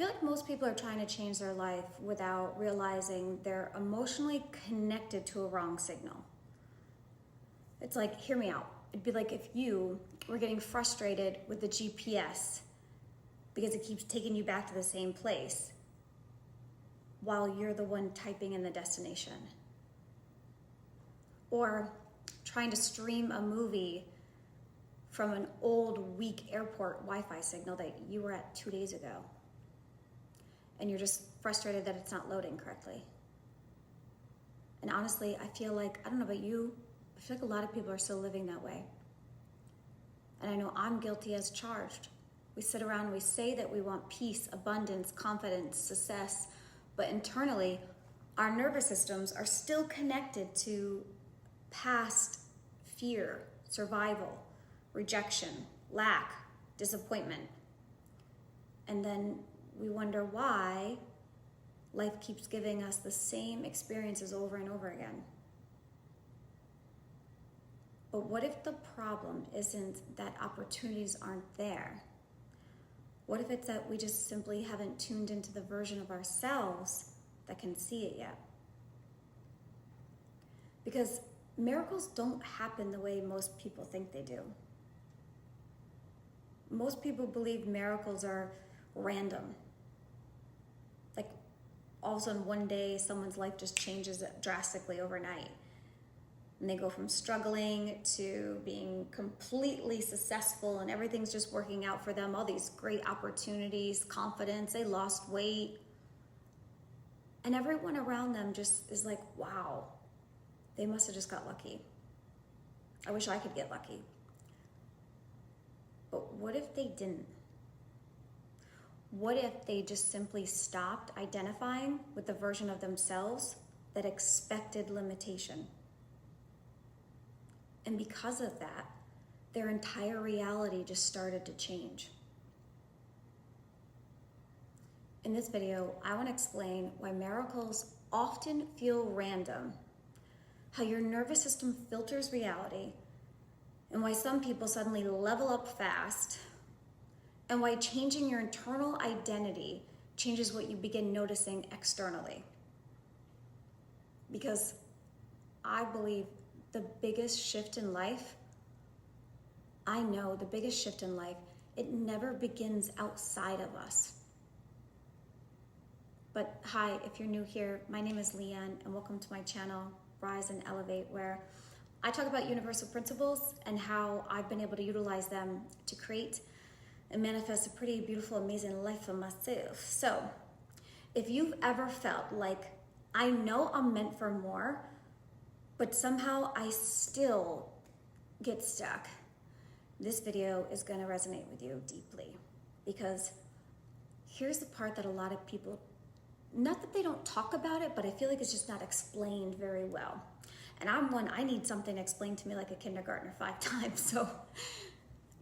feel like most people are trying to change their life without realizing they're emotionally connected to a wrong signal. It's like, hear me out. It'd be like if you were getting frustrated with the GPS because it keeps taking you back to the same place while you're the one typing in the destination. Or trying to stream a movie from an old, weak airport Wi-Fi signal that you were at 2 days ago. And you're just frustrated that it's not loading correctly. And honestly, I feel like, I don't know about you, I feel like a lot of people are still living that way. And I know I'm guilty as charged. We sit around and we say that we want peace, abundance, confidence, success, but internally, our nervous systems are still connected to past fear, survival, rejection, lack, disappointment. And then we wonder why life keeps giving us the same experiences over and over again. But what if the problem isn't that opportunities aren't there? What if it's that we just simply haven't tuned into the version of ourselves that can see it yet? Because miracles don't happen the way most people think they do. Most people believe miracles are random. Like all of a sudden one day someone's life just changes drastically overnight. And they go from struggling to being completely successful and everything's just working out for them. All these great opportunities, confidence, they lost weight. And everyone around them just is like, wow, they must have just got lucky. I wish I could get lucky. But what if they didn't? What if they just simply stopped identifying with the version of themselves that expected limitation? And because of that, their entire reality just started to change. In this video, I want to explain why miracles often feel random, how your nervous system filters reality, and why some people suddenly level up fast, and why changing your internal identity changes what you begin noticing externally. Because I believe the biggest shift in life, it never begins outside of us. But hi, if you're new here, my name is Leanne, and welcome to my channel, Rise and Elevate, where I talk about universal principles and how I've been able to utilize them to create and manifest a pretty beautiful, amazing life for myself. So, if you've ever felt like, I know I'm meant for more, but somehow I still get stuck, this video is going to resonate with you deeply. Because here's the part that a lot of people, not that they don't talk about it, but I feel like it's just not explained very well. And I need something explained to me like a kindergartner 5 times. So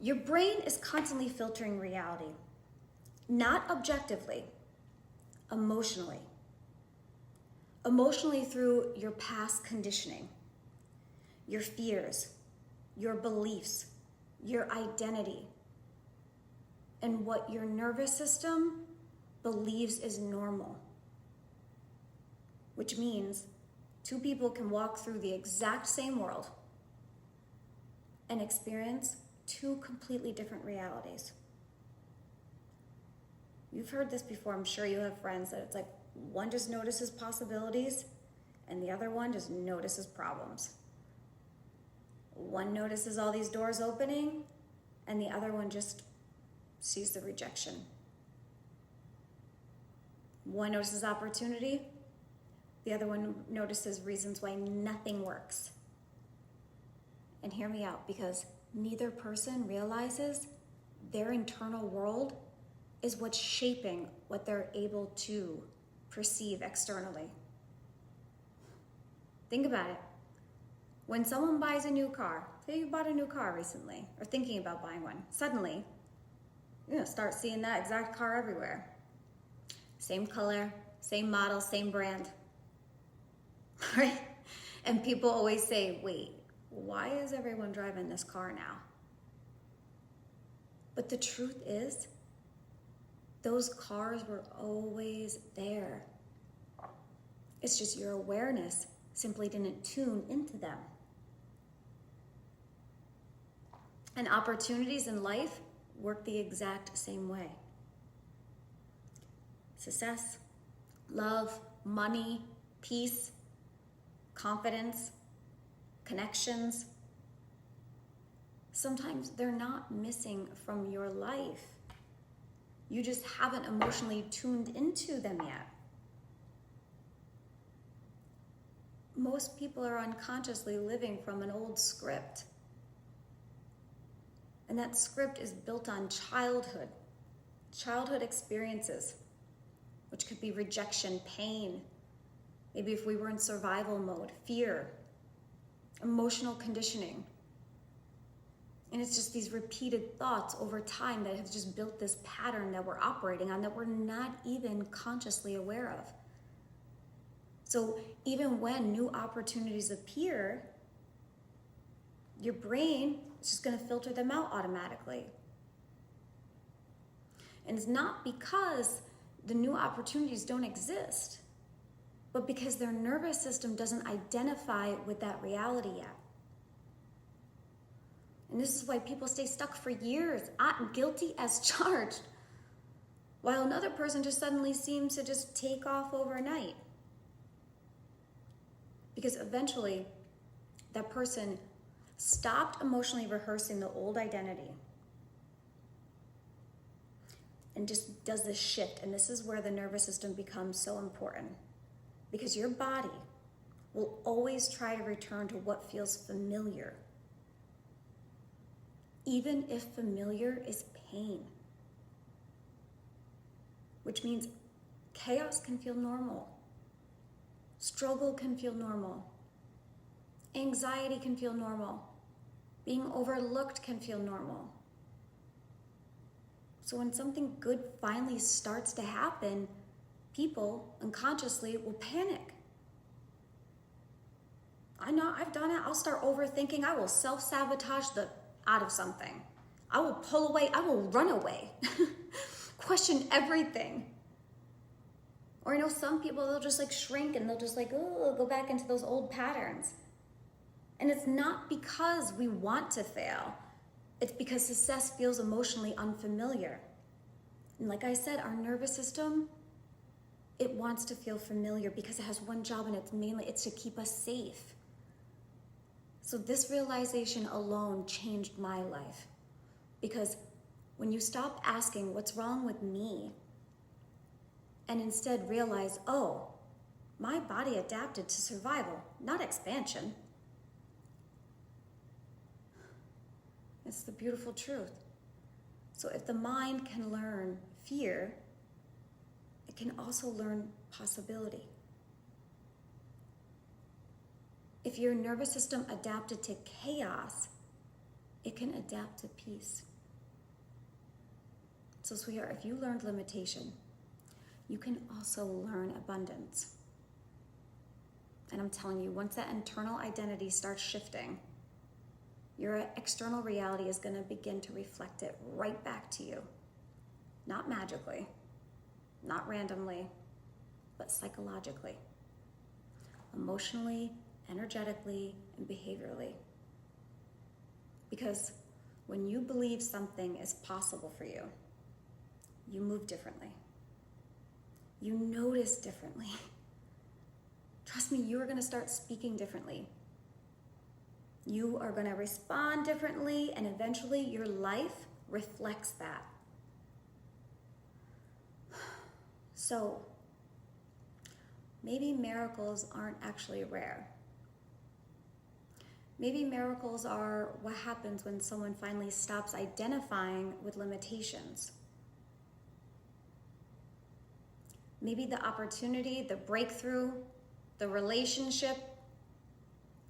your brain is constantly filtering reality, not objectively, emotionally. Emotionally through your past conditioning, your fears, your beliefs, your identity, and what your nervous system believes is normal. Which means 2 people can walk through the exact same world and experience 2 completely different realities. You've heard this before. I'm sure you have friends that it's like one just notices possibilities and the other one just notices problems. One notices all these doors opening and the other one just sees the rejection. One notices opportunity, the other one notices reasons why nothing works. And hear me out, because neither person realizes their internal world is what's shaping what they're able to perceive externally. Think about it. When someone buys a new car, say you bought a new car recently, or thinking about buying one, suddenly you're gonna start seeing that exact car everywhere. Same color, same model, same brand, right? And people always say, wait, why is everyone driving this car now? But the truth is, Those cars were always there. It's just your awareness simply didn't tune into them. And opportunities in life work the exact same way. Success, love, money, peace, confidence, connections. Sometimes they're not missing from your life. You just haven't emotionally tuned into them yet. Most people are unconsciously living from an old script. And that script is built on childhood experiences, which could be rejection, pain, maybe if we were in survival mode, fear, emotional conditioning. And it's just these repeated thoughts over time that have just built this pattern that we're operating on that we're not even consciously aware of. So even when new opportunities appear, your brain is just going to filter them out automatically. And it's not because the new opportunities don't exist, but because their nervous system doesn't identify with that reality yet. And this is why people stay stuck for years, guilty as charged, while another person just suddenly seems to just take off overnight. Because eventually, that person stopped emotionally rehearsing the old identity and just does this shift. And this is where the nervous system becomes so important, because your body will always try to return to what feels familiar, even if familiar is pain, which means chaos can feel normal, struggle can feel normal, anxiety can feel normal, being overlooked can feel normal. So when something good finally starts to happen, people unconsciously will panic. I know, I've done it. I'll start overthinking. I will self-sabotage out of something. I will pull away. I will run away. Question everything. Or I know some people, they'll just like shrink and they'll just like, oh, go back into those old patterns. And it's not because we want to fail. It's because success feels emotionally unfamiliar. And like I said, our nervous system, it wants to feel familiar because it has one job, and it's to keep us safe. So this realization alone changed my life, because when you stop asking what's wrong with me and instead realize, oh, my body adapted to survival, not expansion. It's the beautiful truth. So if the mind can learn fear, it can also learn possibility. If your nervous system adapted to chaos, it can adapt to peace. So sweetheart, if you learned limitation, you can also learn abundance. And I'm telling you, once that internal identity starts shifting, your external reality is going to begin to reflect it right back to you. Not magically, not randomly, but psychologically, emotionally, energetically, and behaviorally. Because when you believe something is possible for you, you move differently. You notice differently. Trust me, you are going to start speaking differently. You are going to respond differently, and eventually your life reflects that. So, maybe miracles aren't actually rare. Maybe miracles are what happens when someone finally stops identifying with limitations. Maybe the opportunity, the breakthrough, the relationship,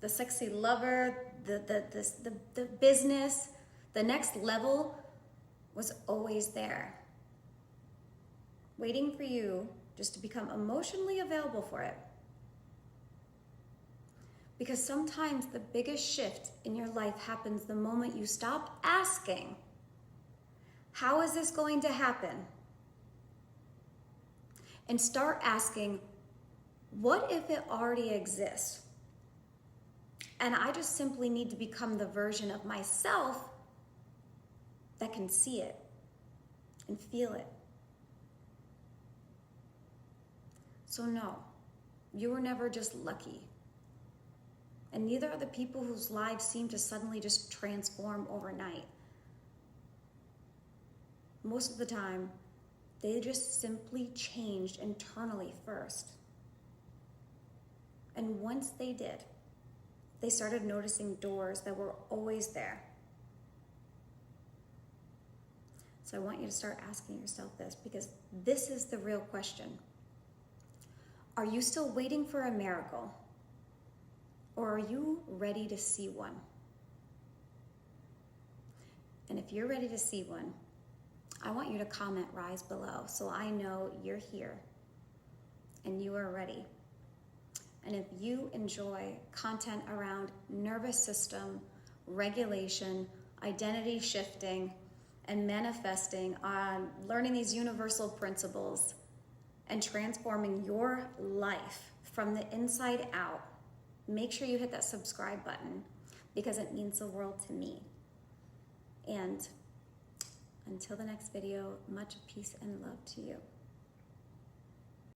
the sexy lover, the business, the next level was always there, waiting for you just to become emotionally available for it. Because sometimes the biggest shift in your life happens the moment you stop asking, how is this going to happen? and start asking, what if it already exists? And I just simply need to become the version of myself that can see it and feel it. So no, you were never just lucky. And neither are the people whose lives seem to suddenly just transform overnight. Most of the time, they just simply changed internally first. And once they did, they started noticing doors that were always there. So I want you to start asking yourself this, because this is the real question. Are you still waiting for a miracle? Or are you ready to see one? And if you're ready to see one, I want you to comment "Rise" below so I know you're here and you are ready. And if you enjoy content around nervous system, regulation, identity shifting, and manifesting, on learning these universal principles and transforming your life from the inside out, make sure you hit that subscribe button, because it means the world to me. And until the next video, much peace and love to you.